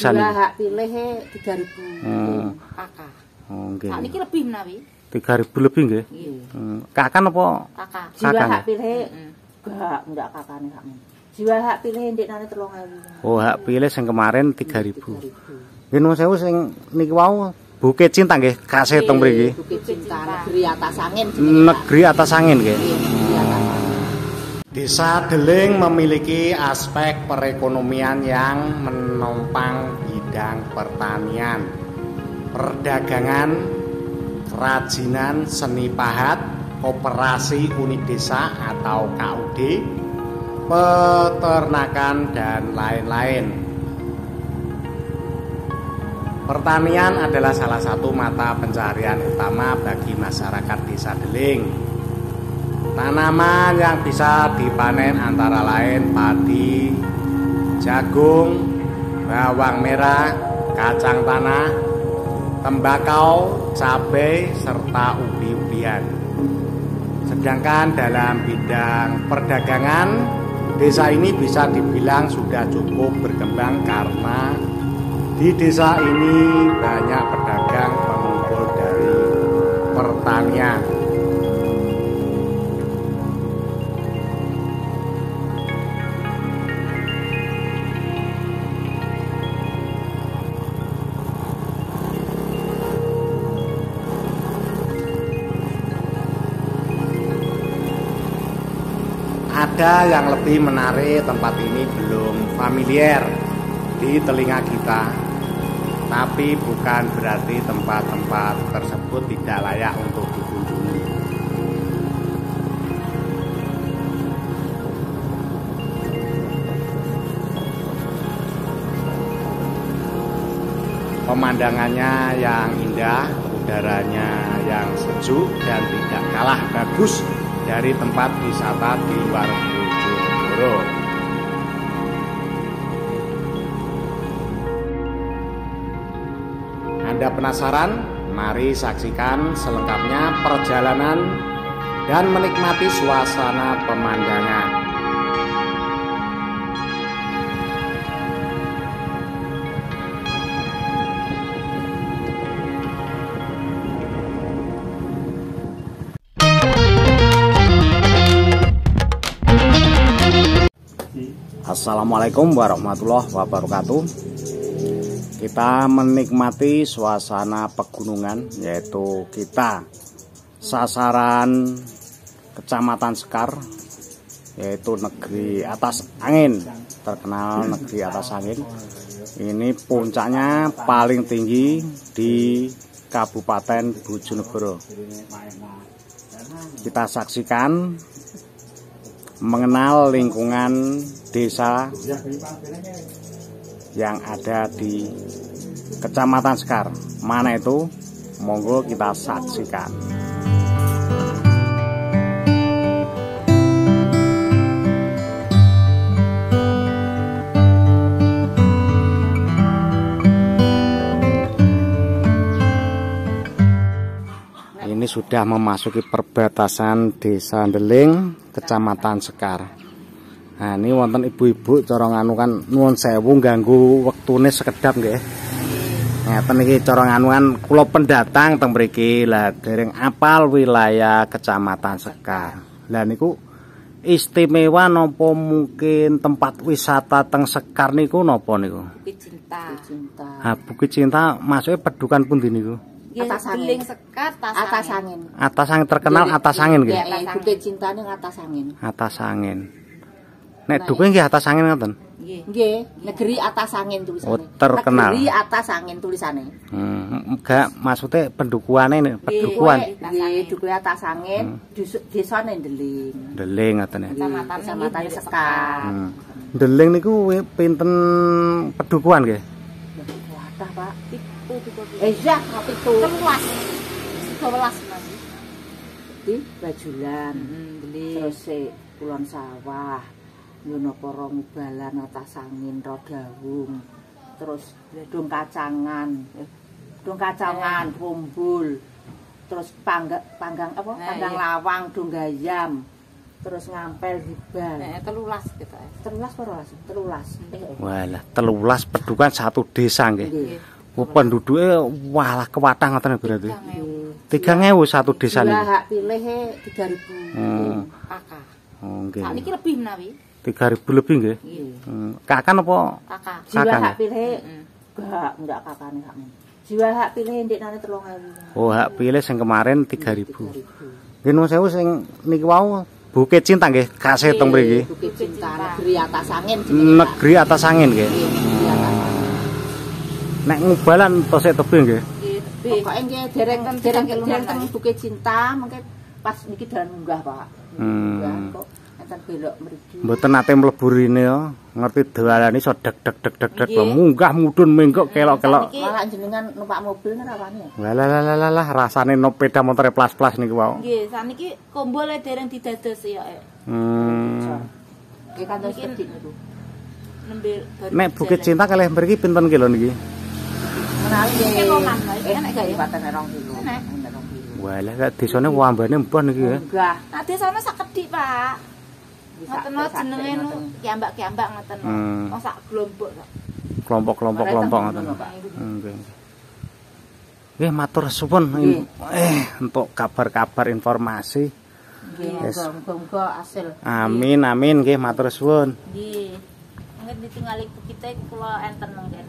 pisan iki. Hak pilih 3.000 kakak. Oh nggih. Sakniki lebih menawi. 3.000 lebih nggih. Kakan apa? Kakak. Jiwa hak pilih enggak kakane sakmu. Jiwa hak pilih ndekne 3.000. Oh, hak pilih sing kemarin 3.000. Nggih nuwun sewu sing niki wau Bukit Cinta nggih, kasih teng mriki. Bukit Cinta Negeri Atas Angin. Negeri Atas Angin nggih. Desa Deling memiliki aspek perekonomian yang menopang bidang pertanian, perdagangan, kerajinan, seni pahat, koperasi unit desa atau KUD, peternakan, dan lain-lain. Pertanian adalah salah satu mata pencarian utama bagi masyarakat Desa Deling. Tanaman yang bisa dipanen antara lain padi, jagung, bawang merah, kacang tanah, tembakau, cabai, serta ubi-ubian. Sedangkan dalam bidang perdagangan, desa ini bisa dibilang sudah cukup berkembang karena di desa ini banyak pedagang pengumpul dari pertanian. Ada yang lebih menarik, tempat ini belum familiar di telinga kita. Tapi bukan berarti tempat-tempat tersebut tidak layak untuk dikunjungi. Pemandangannya yang indah, udaranya yang sejuk dan tidak kalah bagus dari tempat wisata di luar Bojonegoro. Anda penasaran? Mari saksikan selengkapnya perjalanan dan menikmati suasana pemandangan. Assalamualaikum warahmatullahi wabarakatuh. Kita menikmati suasana pegunungan, yaitu kita sasaran Kecamatan Sekar, yaitu Negeri Atas Angin, terkenal Negeri Atas Angin. Ini puncaknya paling tinggi di Kabupaten Bojonegoro. Kita saksikan mengenal lingkungan desa yang ada di Kecamatan Sekar. Mana itu? Monggo kita saksikan. Ini sudah memasuki perbatasan Desa Deling, Kecamatan Sekar. Nah, ini wonten ibu-ibu cara nganu kan nuwun sewu ganggu wektune sekedap nggih. Ngeten iki cara nganu kan kula pendatang teng mriki lah dereng apal wilayah Kecamatan Sekar. Lah niku istimewa napa mungkin tempat wisata teng Sekar niku napa niku? Bukit Cinta. Ha, Bukit Cinta maksudnya pedukan pundi niku? Atas Angin. Sekar, Atas Angin. Atas Angin terkenal Atas Angin nggih. Bukit Cinta ning Atas Angin. Atas Angin. Nek dukuh nggih Atas Angin ngoten. Nggih, Negeri Atas Angin tulisane. Oh, terkenal. Negeri Atas Angin tulisane. Enggak, maksudnya pendukuane nih, pendukuan. Nggih, dukuhe Atas Angin, desane Deling. Deling ngoten ya. Kecamatan Sekar. Deling niku pinten pedukuan nggih? Wadah, Pak. Iya, itu. 12 Mas. Di Bajulan. Terus Kulon Sawah. Yonoporo Mubalan, Atas Angin, Rodawung, terus Dong Kacangan, Kumbul, terus Panggang Lawang, Donggayam, terus ngampel dibal. Nek 13 kita. 13. Walah, 13 pedukan satu desa nggih. Nggih. Penduduke walah kewathah ngoten berarti. 3.000 3.000 satu desa Jiwa niki. hak pilih 3.000. kakak. Oh nggih. Sakniki lebih menawi. 3.000 lebih nggih. Nggih. Kakan apa? Kakak. Jiwa Kakak. hak pilih enggak kakane hakmu. Jiwa hak pilih ndekne 3.000. Oh, hak pilih sing kemarin 3.000. Nggih nuwun sewu sing niki wau Bukit Cinta nggih, kasih teng mriki. Bukit Cinta Negeri Atas Angin. Negeri Atas Angin nggih. Negeri Atas Angin. Nek ngubalan tosek tebing nggih. Nggih. Pokoke nggih dereng Bukit Cinta mengke pas niki dalan munggah, Pak. Munggah kok enten belok mriki. Mboten nate mlebu rene yo, ngerti dalan iso deg deg deg deg deg munggah mudhun menggok kelok-kelok. Malah jenengan numpak mobil ngerawani ya. Lah rasane no sepeda motor plas-plas niku wau. Nggih, saniki kombole dereng didados ya. Nggih kantos kedik niku. Nembe baru. Nek Bukit Cinta kalih mriki pinten kilo niki? Menawi nggih. Koman wae, enak gak ya? Kabupaten 2 kilo. Enak. Walah sak desane wambane mbah niki ya. Enggak. Nah, desane sak kedik, Pak. Ngoten no jenenge nu kiambak-kiambak ngoten no. Sak kelompok kok. Kelompok ngoten. Nggih. Nggih matur suwun untuk kabar-kabar informasi. Nggih, muga-muga hasil. Amin nggih matur suwun. Nggih. Mungkin ditinggali kita kula enten mungkin.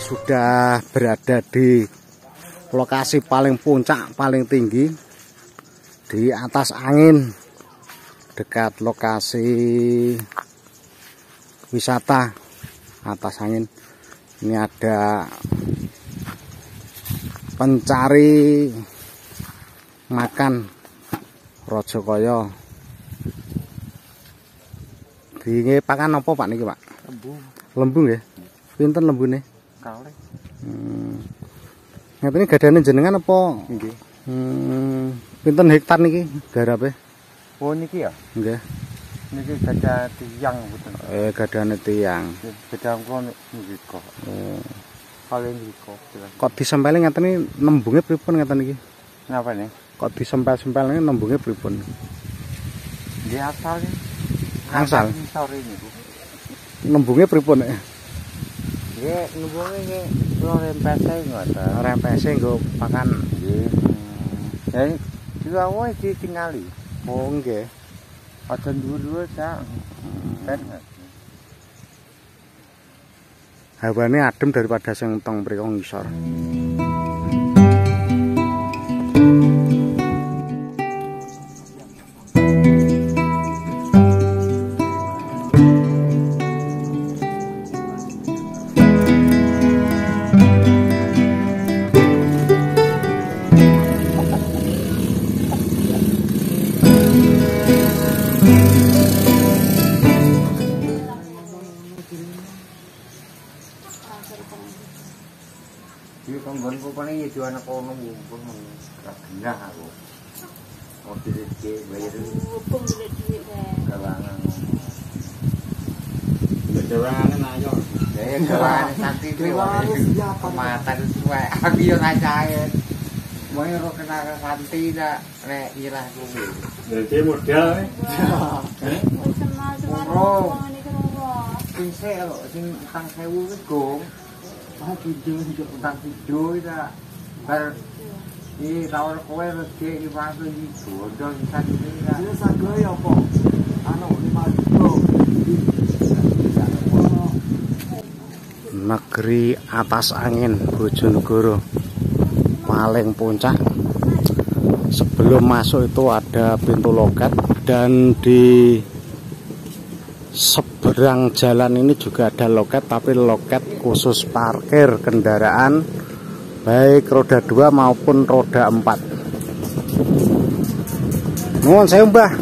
Sudah berada di lokasi paling puncak, paling tinggi di atas angin, dekat lokasi wisata atas angin. Ini ada pencari makan Rajakaya. Dinge pakan apa Pak niki Pak? Lembu. Lembu nggih. Pinten lembune? Kalih. Ngene gadane jenengan apa? Nggih. Pinten hektar niki garape? Oh niki ya? Nggih. Niki gadah tiyang mboten. Gadane tiyang. Gadah kula niki kok. Paling niki kok. Kok disempeli ngaten iki nembunge pripun ngaten iki? Napa nih? Kok disempel-sempel niki nembunge pripun? Nggih asal nih. Angsal. Sore niku. nembungnya pripun nek? Nggih, nembunge nggih kula rempese ngoten. Rempese nggo pakan. Nggih. Ya juga wae ditingali. Oh nggih. Aja dhuwur-dhuwur sak. Ben. Hawane adem daripada sing teng mriko ngisor. Iki panggonku paling ya juana kono pun ora genah aku. Mau dirike bayar Hubung duit gawangan. Gawangan ayo. Ya gawangan santi mata suwe. Aku yo ngacae. Mau ro kena santi dak nek irah kuwi. Dadi modal nih. Sing sel sing 1000 wis gong. Ah video utang video dak. Bar iki tawar kowe rezeki iki wae iki bodol bisa iki dak. Ini sagaya apa? Anu 5 Negeri atas angin Bojonegoro paling puncak. Sebelum masuk itu ada pintu loket dan di seberang jalan ini juga ada loket, tapi loket khusus parkir kendaraan baik roda 2 maupun roda 4. Nuwun sewu Mbah.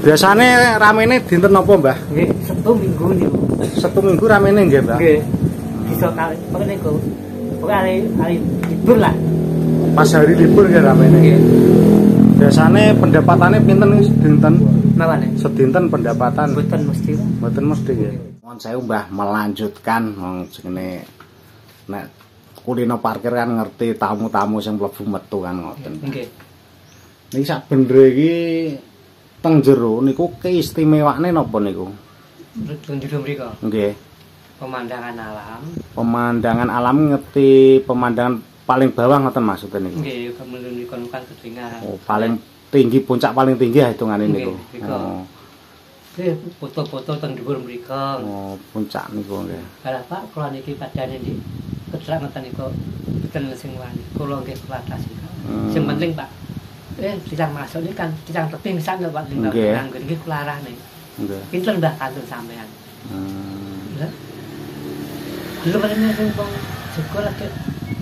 Biasane ramene dinten napa Mbah? Nggih, Sabtu Minggu niku. Sabtu Minggu ramene nggih Mbah. Nggih. Bisa kali pokoknya niku. Pokoknya hari libur lah. Pas hari libur nggih ramene. Nggih. Biasane pendapatannya pinten sedinten? Napa nek? Sedinten pendapatan. Mboten mesti. Mboten mesti nggih. Mohon saya Mbah melanjutkan wong jenenge nek kulino parkir kan ngerti tamu-tamu sing mlebu metu kan ngoten. Nggih. Niki sak bendre iki teng jero niku keistimewaane napa niku? Teng jero mriku. Nggih. Pemandangan alam. Pemandangan alam ngerti pemandangan paling bawah ngoten maksudnya niku. Nggih, kemudian kan ketinggalan. Oh, paling tinggi puncak paling tinggi ya hitungane niku. Oh. Nggih, foto-foto teng dhuwur mriku. Oh, puncak niku nggih. Kalau Pak kula niki padane niki keterangan ngoten niku boten sing wani. Kula nggih kuwatas niku. Sing penting Pak tidak masuk ini kan tidak tebing sana Pak tinggal nganggur nggih kula arahne. Nggih. Pinten Mbah kantun sampean. Lha. Lho padane sing wong sekolah ke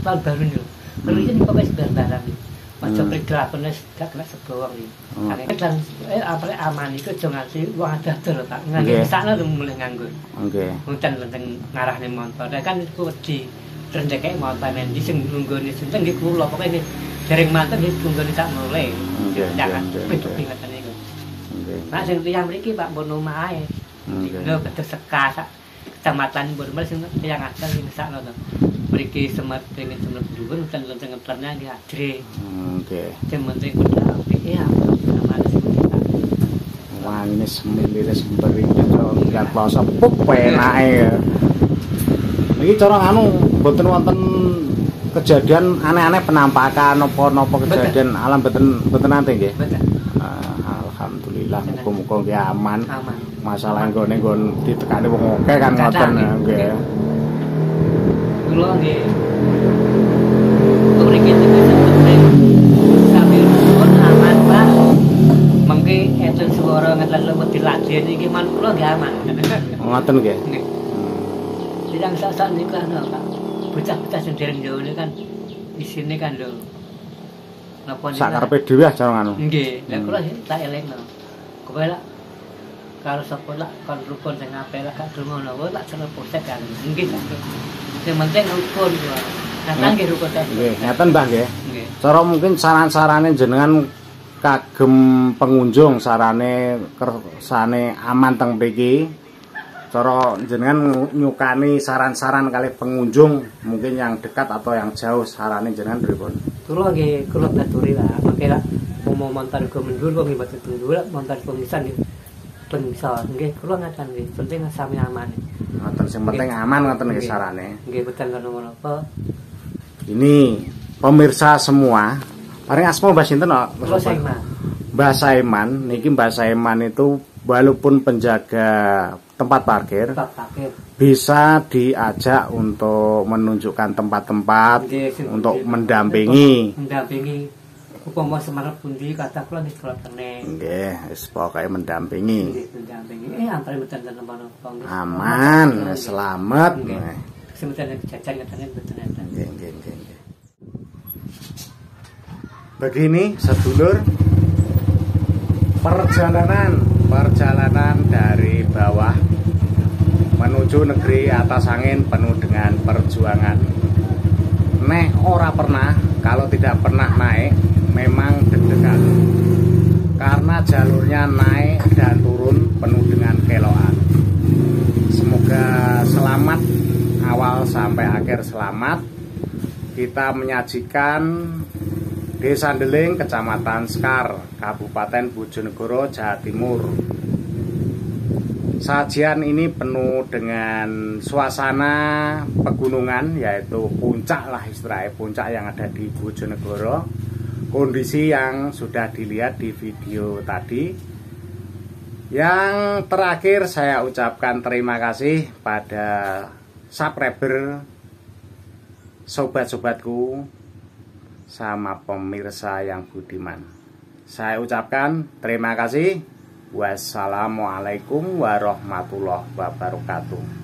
tahun baru niku. Kalau iki kok wis barang iki. Macam pergerakan gak kena sebawang iki. Akhirnya kan apa aman iku aja nganti wong ada-ada Pak. Nganti sana mulai nganggur. Nggih. Mungkin lenteng ngarahne motor. Kan iku wedi rendeke motor men sing nunggone sinten nggih kula pokoke nggih dereng manten nggih nunggone sak mulai. Jangan pintu-pintu niku. Nggih. Nah sing tiyang mriki Pak mbon omahe. Lho kedes seka kecamatan Burmel sing tiyang asal sing sakno to. Mriki semet pengen semet dhuwur lenteng ngetlernya nggih adre. Nggih. Sing penting kudu apik ya. Namane sing kita. Wangine semilire semberi enggak kloso puk penake. Iki cara anu mboten wonten kejadian aneh-aneh penampakan napa-napa kejadian alam mboten nate nggih. Betul. Alhamdulillah muga-muga nggih aman. Aman. Masalah nggone nggon ditekani wong akeh kan ngoten nggih. Kula nggih. Mriki penting sambil pun aman Pak. Mengki enten swara ngetlen wedi laden iki man kula nggih aman. Ngoten nggih. Nggih. Sidang sak-sak niku ana Pak. Bocah-bocah sing dereng njone kan isine kan lho. Napa niku? Sakarepe dhewe cara ngono. Nggih, lha kula tak elingno. Kowe lak kalau sapa lak kon rukun sing apik lak gak ngono wae lak jeneng posek kan. Nggih. Sing penting rukun kuwi. Nah, nggih rukun teh. Nggih, ngaten Mbah nggih. Nggih. Cara mungkin saran-sarane jenengan kagem pengunjung sarane kersane aman teng mriki. Cara jenengan nyukani saran-saran kali pengunjung mungkin yang dekat atau yang jauh sarane jenengan pripun? Kula nggih kula baturi lah, mangke lak mau montar ke mundur kok nggih mboten mundur montar pemisan nggih. pun bisa nggih kula ngaten nggih penting sami aman. Ngoten sing penting aman ngoten nggih sarane. Nggih boten ngono apa. Ini pemirsa semua, paling asma Mbah sinten kok? Mbah Saiman. Mbah Saiman, niki Mbah Saiman itu walaupun penjaga tempat parkir, bisa diajak untuk menunjukkan tempat-tempat untuk mendampingi. Upama semangat pundi kata kula nek kula teneng. Nggih, wis pokoke mendampingi. Nggih, mendampingi. Ampun mboten ten napa-napa nggih. Aman, selamat. Sementara jajan ngeten mboten enten. Nggih. Begini sedulur perjalanan dari bawah menuju negeri atas angin penuh dengan perjuangan. Nek ora pernah, kalau tidak pernah naik memang deg-degan karena jalurnya naik dan turun penuh dengan keloan. Semoga selamat awal sampai akhir selamat. Kita menyajikan Desa Ndeling, Kecamatan Sekar, Kabupaten Bojonegoro, Jawa Timur. Sajian ini penuh dengan suasana pegunungan, yaitu puncak lah istilahnya, puncak yang ada di Bojonegoro. Kondisi yang sudah dilihat di video tadi. Yang terakhir saya ucapkan terima kasih pada subscriber, sobat-sobatku, sama pemirsa yang budiman. Saya ucapkan terima kasih. Wassalamualaikum warahmatullahi wabarakatuh.